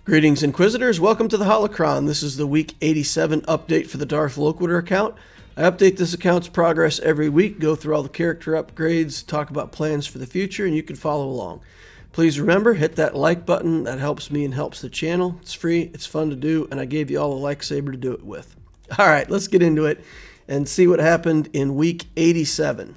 Greetings, Inquisitors. Welcome to the Holocron. This is the Week 87 update for the Darth Loquitur account. I update this account's progress every week, go through all the character upgrades, talk about plans for the future, and you can follow along. Please remember, hit that like button. That helps me and helps the channel. It's free, it's fun to do, and I gave you all a like saber to do it with. All right, let's get into it and see what happened in Week 87.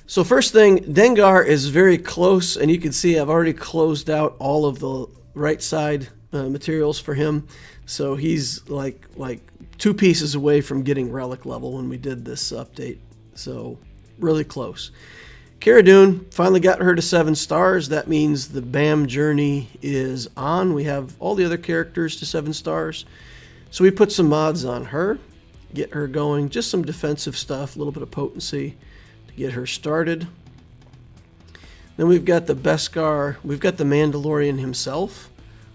So first thing, Dengar is very close, and you can see I've already closed out all of the right side materials for him. So he's like 2 pieces away from getting relic level when we did this update. So really close. Cara Dune, finally got her to 7 stars. That means the BAM journey is on. We have all the other characters to 7 stars. So we put some mods on her, get her going. Just some defensive stuff, a little bit of potency to get her started. Then we've got the Beskar, we've got the Mandalorian himself.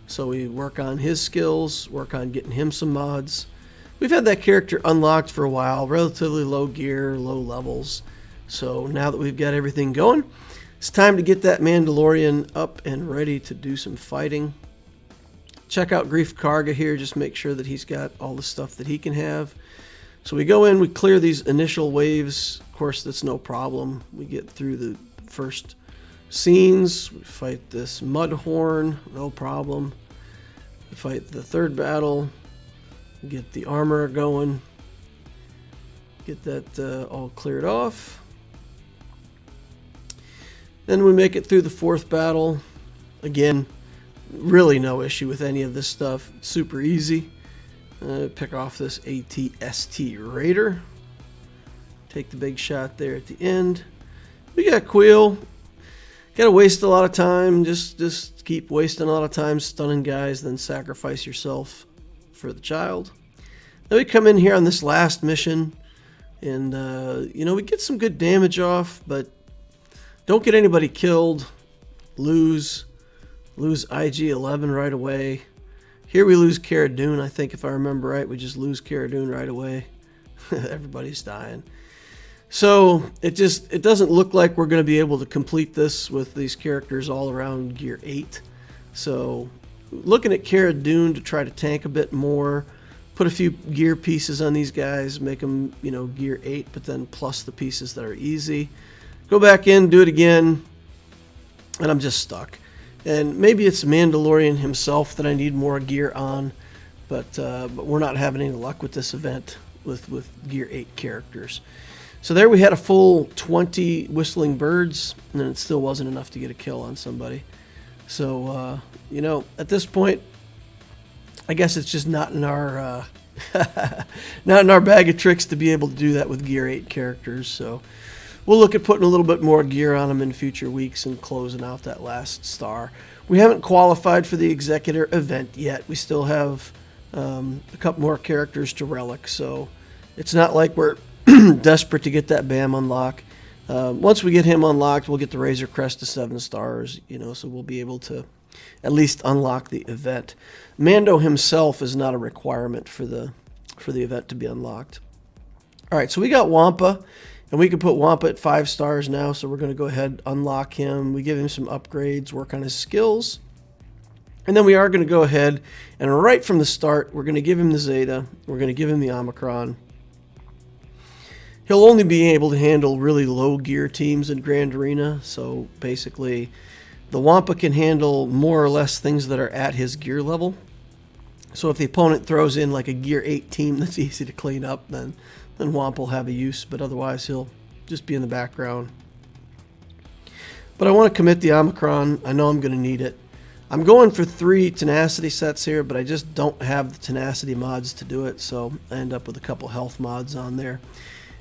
So we work on his skills, work on getting him some mods. We've had that character unlocked for a while, relatively low gear, low levels. So now that we've got everything going, it's time to get that Mandalorian up and ready to do some fighting. Check out Grief Karga here, just make sure that he's got all the stuff that he can have. So we go in, we clear these initial waves. Of course, that's no problem. We get through the first scenes, we fight this Mudhorn, no problem. We fight the third battle, get the armor going, get that all cleared off. Then we make it through the 4th battle. Again, really no issue with any of this stuff, super easy. Pick off this ATST Raider, take the big shot there at the end. We got Quill. Gotta waste a lot of time, just keep wasting a lot of time stunning guys, then sacrifice yourself for the child. Then we come in here on this last mission, and we get some good damage off, but don't get anybody killed. Lose IG-11 right away. Here we lose Cara Dune, I think if I remember right, we just lose Cara Dune right away. Everybody's dying. So it doesn't look like we're going to be able to complete this with these characters all around Gear 8. So looking at Cara Dune to try to tank a bit more, put a few gear pieces on these guys, make them, Gear 8, but then plus the pieces that are easy. Go back in, do it again, and I'm just stuck. And maybe it's Mandalorian himself that I need more gear on, but we're not having any luck with this event with Gear 8 characters. So there we had a full 20 whistling birds, and it still wasn't enough to get a kill on somebody. So, at this point, I guess it's just not in our not in our bag of tricks to be able to do that with Gear 8 characters. So we'll look at putting a little bit more gear on them in future weeks and closing out that last star. We haven't qualified for the Executor event yet. We still have a couple more characters to relic, so it's not like we're desperate to get that BAM unlock. Once we get him unlocked, we'll get the Razor Crest to 7 stars, so we'll be able to at least unlock the event. Mando himself is not a requirement for the event to be unlocked. All right, so we got Wampa, and we can put Wampa at 5 stars now, so we're going to go ahead and unlock him. We give him some upgrades, work on his skills, and then we are going to go ahead and right from the start, we're going to give him the Zeta, we're going to give him the Omicron. He'll only be able to handle really low gear teams in Grand Arena, so basically the Wampa can handle more or less things that are at his gear level. So if the opponent throws in like a Gear 8 team that's easy to clean up, then Wampa will have a use, but otherwise he'll just be in the background. But I want to commit the Omicron. I know I'm going to need it. I'm going for 3 tenacity sets here, but I just don't have the tenacity mods to do it, so I end up with a couple health mods on there.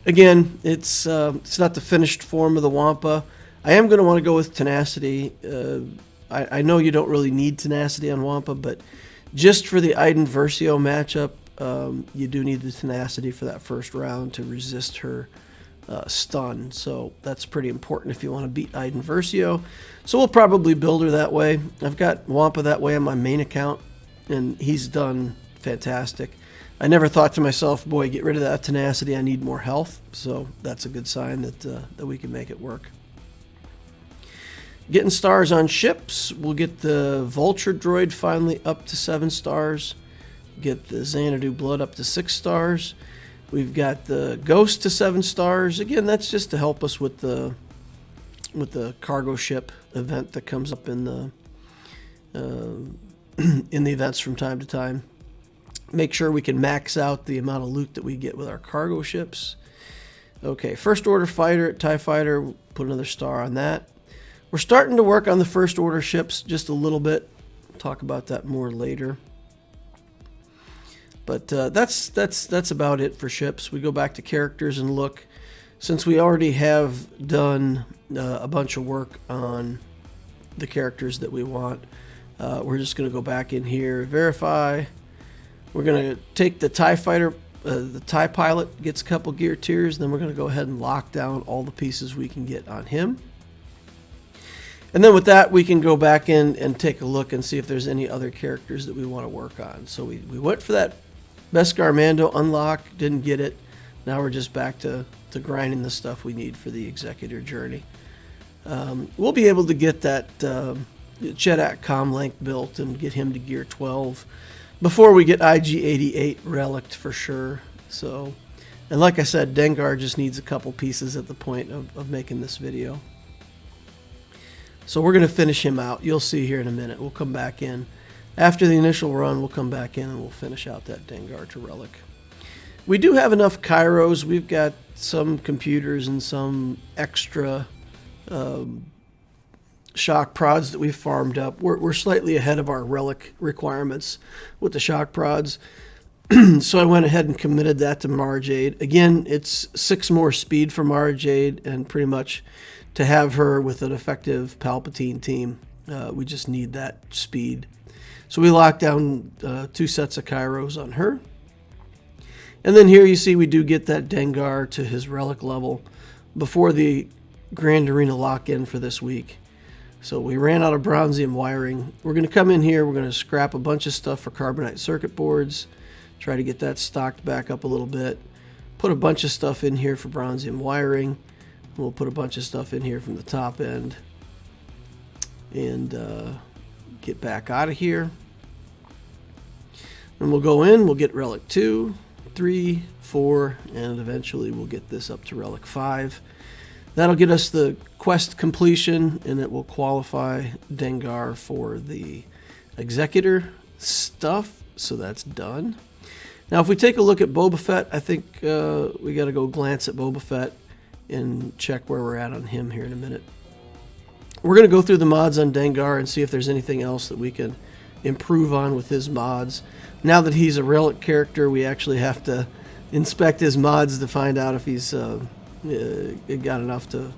Again, it's not the finished form of the Wampa. I am going to want to go with tenacity. I know you don't really need tenacity on Wampa, but just for the Iden Versio matchup, you do need the tenacity for that first round to resist her stun. So that's pretty important if you want to beat Iden Versio. So we'll probably build her that way. I've got Wampa that way on my main account, and he's done fantastic. I never thought to myself, boy, get rid of that tenacity, I need more health. So that's a good sign that we can make it work. Getting stars on ships. We'll get the Vulture droid finally up to 7 stars. Get the Xanadu Blood up to 6 stars. We've got the Ghost to 7 stars. Again, that's just to help us with the cargo ship event that comes up in the events from time to time. Make sure we can max out the amount of loot that we get with our cargo ships. Okay, First Order Fighter, TIE Fighter, we'll put another star on that. We're starting to work on the First Order ships just a little bit. We'll talk about that more later. But that's about it for ships. We go back to characters and look. Since we already have done a bunch of work on the characters that we want, we're just going to go back in here, verify. We're going to take the TIE Fighter, the TIE Pilot gets a couple gear tiers, then we're going to go ahead and lock down all the pieces we can get on him. And then with that, we can go back in and take a look and see if there's any other characters that we want to work on. So we went for that Beskar Mando unlock, didn't get it. Now we're just back to grinding the stuff we need for the Executor journey. We'll be able to get that Chedak Comlink built and get him to gear 12 before we get IG-88 relicked for sure. So, and like I said, Dengar just needs a couple pieces at the point of making this video. So we're going to finish him out. You'll see here in a minute. We'll come back in. After the initial run, we'll come back in and we'll finish out that Dengar to relic. We do have enough Kairos. We've got some computers and some extra shock prods that we've farmed up. We're slightly ahead of our relic requirements with the shock prods. So I went ahead and committed that to Mara Jade. Again, it's 6 more speed for Mara Jade, and pretty much to have her with an effective Palpatine team, we just need that speed. So we locked down 2 sets of Kairos on her. And then here you see we do get that Dengar to his relic level before the Grand Arena lock-in for this week. So we ran out of bronzium wiring. We're going to come in here, we're going to scrap a bunch of stuff for carbonite circuit boards, try to get that stocked back up a little bit, put a bunch of stuff in here for bronzium wiring. We'll put a bunch of stuff in here from the top end and get back out of here. And we'll go in, we'll get Relic 2, 3, 4, and eventually we'll get this up to Relic 5. That'll get us the quest completion, and it will qualify Dengar for the Executor stuff, so that's done. Now if we take a look at Boba Fett, I think we got to go glance at Boba Fett and check where we're at on him here in a minute. We're going to go through the mods on Dengar and see if there's anything else that we can improve on with his mods. Now that he's a relic character, we actually have to inspect his mods to find out if he's got enough to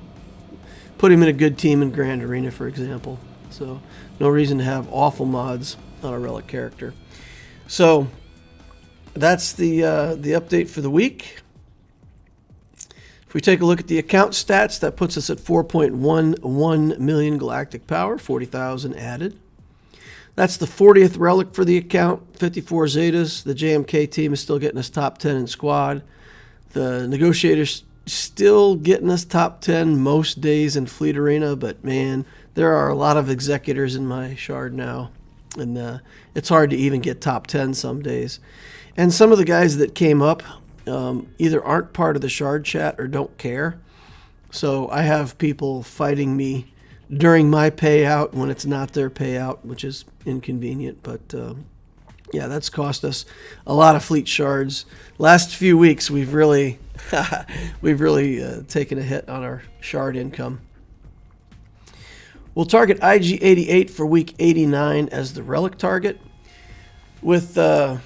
put him in a good team in Grand Arena, for example. So no reason to have awful mods on a relic character. So that's the update for the week. If we take a look at the account stats, that puts us at 4.11 million galactic power, 40,000 added. That's the 40th relic for the account, 54 Zetas. The JMK team is still getting us top 10 in squad. The Negotiators still getting us top 10 most days in Fleet Arena, but man, there are a lot of Executors in my shard now, and it's hard to even get top 10 some days. And some of the guys that came up either aren't part of the shard chat or don't care. So I have people fighting me during my payout when it's not their payout, which is inconvenient. But yeah, that's cost us a lot of fleet shards. Last few weeks, we've really taken a hit on our shard income. We'll target IG-88 for week 89 as the relic target. With the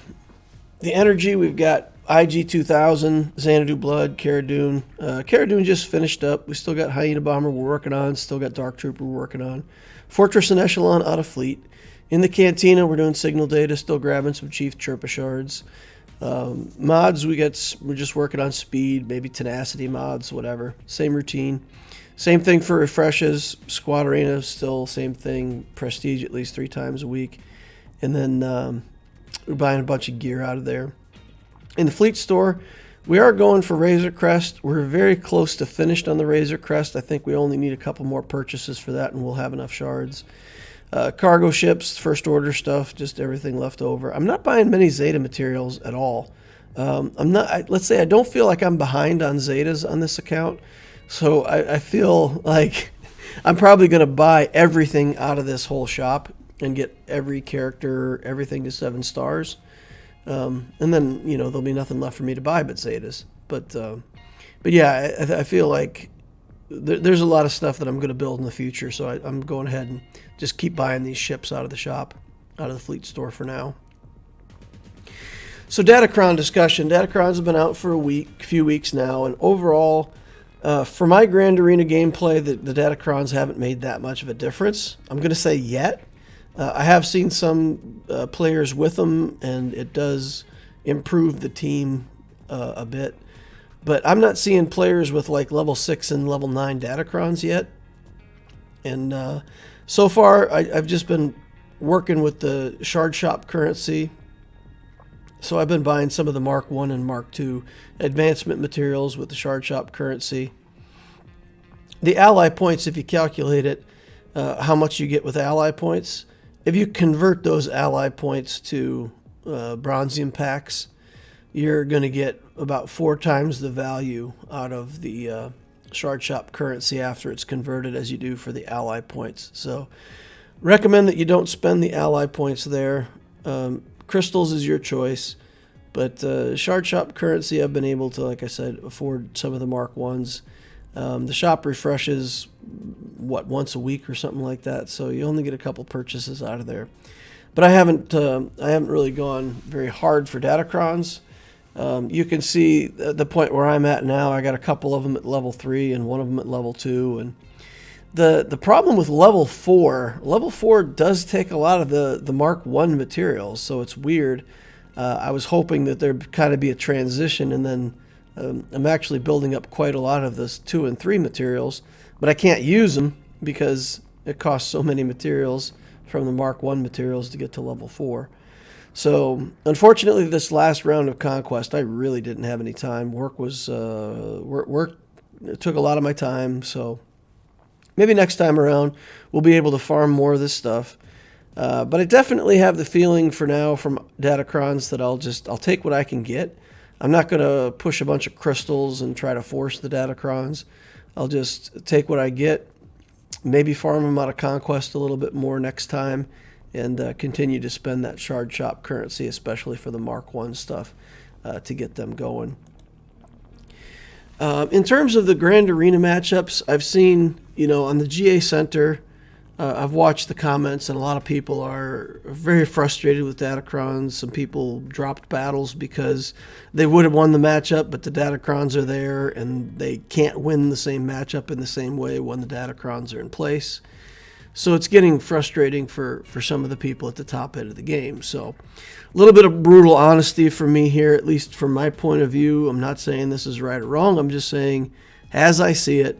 energy, we've got IG-2000, Xanadu Blood, Cara Dune. Cara Dune just finished up. We still got Hyena Bomber we're working on. Still got Dark Trooper we're working on. Fortress and Echelon out of fleet. In the Cantina, we're doing signal data. Still grabbing some Chief Chirpa shards. Mods, we're just working on speed, maybe tenacity mods, whatever. Same routine. Same thing for refreshes. Squad Arena, still same thing. Prestige at least 3 times a week. And then we're buying a bunch of gear out of there. In the fleet store, We are going for Razor Crest. We're very close to finished on the Razor Crest. I think we only need a couple more purchases for that, and we'll have enough shards. Cargo ships, first order stuff, just everything left over. I'm not buying many Zeta materials at all. Let's say I don't feel like I'm behind on Zetas on this account. So I feel like I'm probably going to buy everything out of this whole shop and get every character, everything to 7 stars. And then, there'll be nothing left for me to buy but Zetas. But yeah, I feel like there's a lot of stuff that I'm going to build in the future. So I'm going ahead and just keep buying these ships out of the shop, out of the fleet store for now. So Datacron discussion. Datacrons have been out for a few weeks now. And overall, for my Grand Arena gameplay, the Datacrons haven't made that much of a difference. I'm going to say yet. I have seen some players with them, and it does improve the team a bit. But I'm not seeing players with like level 6 and level 9 Datacrons yet. And so far, I've just been working with the Shard Shop currency. So I've been buying some of the Mark 1 and Mark 2 advancement materials with the Shard Shop currency. The ally points, if you calculate it, how much you get with ally points, if you convert those ally points to bronzium packs, you're going to get about 4 times the value out of the Shard Shop currency after it's converted as you do for the ally points. So recommend that you don't spend the ally points there. Crystals is your choice, but Shard Shop currency I've been able to, like I said, afford some of the Mark 1s. The shop refreshes, once a week or something like that, so you only get a couple purchases out of there. But I haven't really gone very hard for Datacrons. You can see the point where I'm at now. I got a couple of them at level 3 and one of them at level 2. And the problem with level 4 does take a lot of the Mark 1 materials, so it's weird. I was hoping that there'd kind of be a transition, and then I'm actually building up quite a lot of this 2 and 3 materials, but I can't use them because it costs so many materials from the Mark 1 materials to get to level 4. So unfortunately, this last round of Conquest, I really didn't have any time. Work it took a lot of my time, so maybe next time around we'll be able to farm more of this stuff. But I definitely have the feeling for now from Datacrons that I'll take what I can get. I'm not going to push a bunch of crystals and try to force the Datacrons. I'll just take what I get, maybe farm them out of Conquest a little bit more next time, and continue to spend that Shard Shop currency, especially for the Mark 1 stuff, to get them going. In terms of the Grand Arena matchups, I've seen, on the GA Center, I've watched the comments, and a lot of people are very frustrated with Datacrons. Some people dropped battles because they would have won the matchup, but the Datacrons are there, and they can't win the same matchup in the same way when the Datacrons are in place. So it's getting frustrating for some of the people at the top end of the game. So a little bit of brutal honesty from me here, at least from my point of view. I'm not saying this is right or wrong. I'm just saying, as I see it,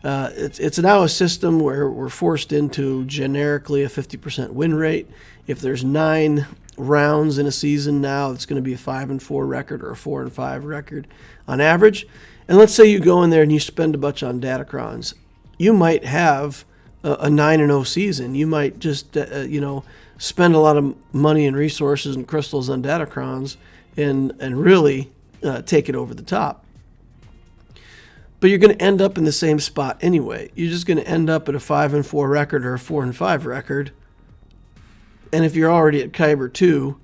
it's now a system where we're forced into generically a 50% win rate. If there's 9 rounds in a season now, it's going to be a 5-4 record or a 4-5 record on average. And let's say you go in there and you spend a bunch on Datacrons. You might have a 9-0 season. You might just, spend a lot of money and resources and crystals on Datacrons and really take it over the top. But you're going to end up in the same spot anyway. You're just going to end up at a 5-4 record or a 4-5 record. And if you're already at Kyber 2,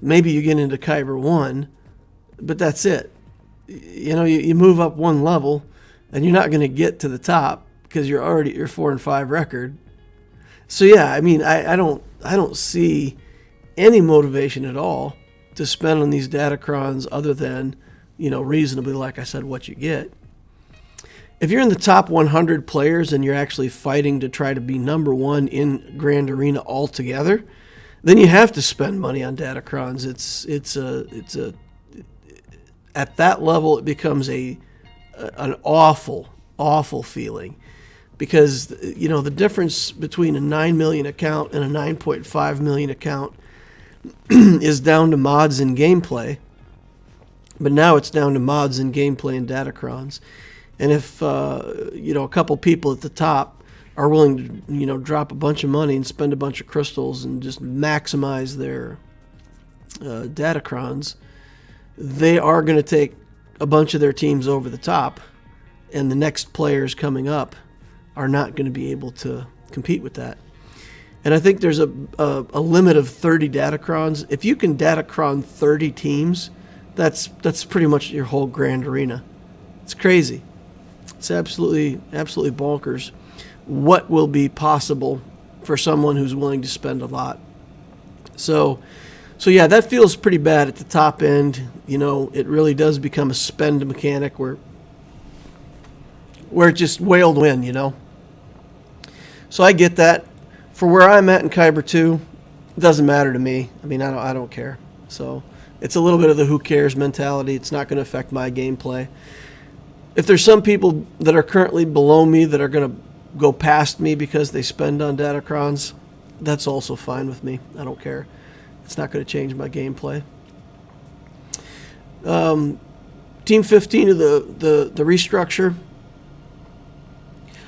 maybe you get into Kyber 1, but that's it. You move up one level, and you're not going to get to the top because you're already at your 4-5 record. So yeah, I mean, I don't see any motivation at all to spend on these Datacrons other than, reasonably, like I said, what you get. If you're in the top 100 players and you're actually fighting to try to be number 1 in Grand Arena altogether, then you have to spend money on Datacrons. It's at that level it becomes an awful feeling, because the difference between a 9 million account and a 9.5 million account is down to mods and gameplay. But now it's down to mods and gameplay and Datacrons. And if a couple people at the top are willing to drop a bunch of money and spend a bunch of crystals and just maximize their Datacrons, they are going to take a bunch of their teams over the top, and the next players coming up are not going to be able to compete with that. And I think there's a limit of 30 Datacrons. If you can Datacron 30 teams, that's pretty much your whole Grand Arena. It's crazy. It's absolutely bonkers what will be possible for someone who's willing to spend a lot. So yeah, that feels pretty bad at the top end. It really does become a spend mechanic where it's just whale to win, So I get that. For where I'm at in Kyber 2, it doesn't matter to me. I mean, I don't care. So it's a little bit of the who cares mentality. It's not going to affect my gameplay. If there's some people that are currently below me that are going to go past me because they spend on Datacrons, that's also fine with me. I don't care. It's not going to change my gameplay. Team 15 of the restructure.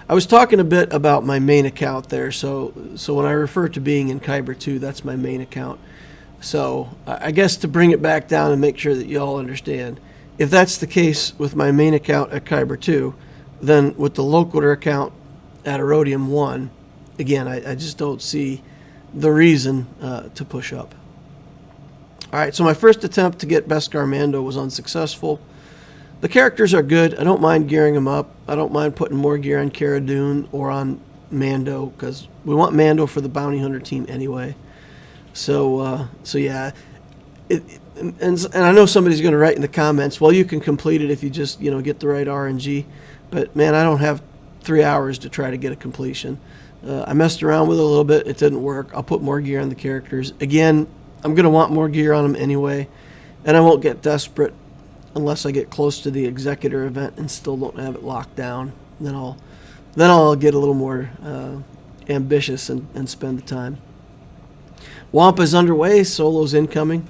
I was talking a bit about my main account there. So when I refer to being in Kyber 2, that's my main account. So I guess to bring it back down and make sure that you all understand, if that's the case with my main account at Kyber 2, then with the Loquitur account at Erodium 1, again, I just don't see the reason to push up. All right, so my first attempt to get Beskar Mando was unsuccessful. The characters are good. I don't mind gearing them up. I don't mind putting more gear on Cara Dune or on Mando, because we want Mando for the bounty hunter team anyway. So yeah. And I know somebody's going to write in the comments, well, you can complete it if you just get the right RNG. But man, I don't have 3 hours to try to get a completion. I messed around with it a little bit. It didn't work. I'll put more gear on the characters. Again, I'm going to want more gear on them anyway, and I won't get desperate unless I get close to the Executor event and still don't have it locked down. Then I'll get a little more ambitious and spend the time. Wampa's underway. Solo's incoming.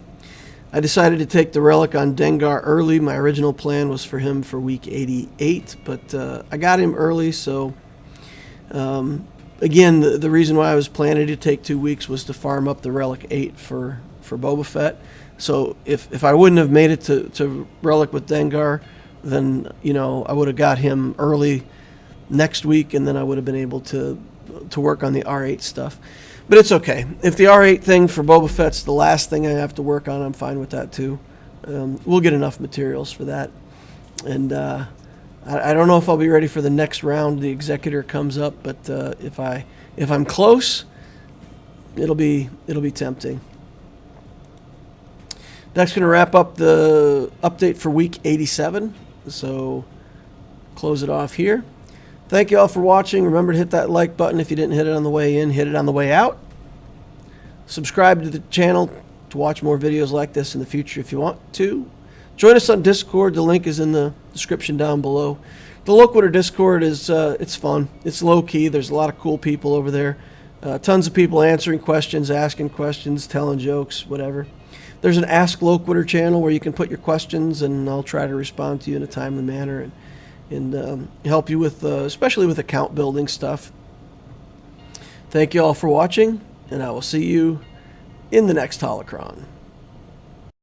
I decided to take the relic on Dengar early. My original plan was for him for week 88, but I got him early, so again, the reason why I was planning to take 2 weeks was to farm up the Relic 8 for Boba Fett. So if I wouldn't have made it to Relic with Dengar, then I would have got him early next week, and then I would have been able to work on the R8 stuff. But it's okay. If the R8 thing for Boba Fett's the last thing I have to work on, I'm fine with that too. We'll get enough materials for that. And I don't know if I'll be ready for the next round the Executor comes up, but if I'm close, it'll be tempting. That's going to wrap up the update for week 87. So close it off here. Thank you all for watching. Remember to hit that like button if you didn't hit it on the way in. Hit it on the way out. Subscribe to the channel to watch more videos like this in the future if you want to. Join us on Discord. The link is in the description down below. The Loquitur Discord is it's fun. It's low key. There's a lot of cool people over there. Tons of people answering questions, asking questions, telling jokes, whatever. There's an Ask Loquitur channel where you can put your questions, and I'll try to respond to you in a timely manner and help you with, especially with account building stuff. Thank you all for watching, and I will see you in the next Holocron.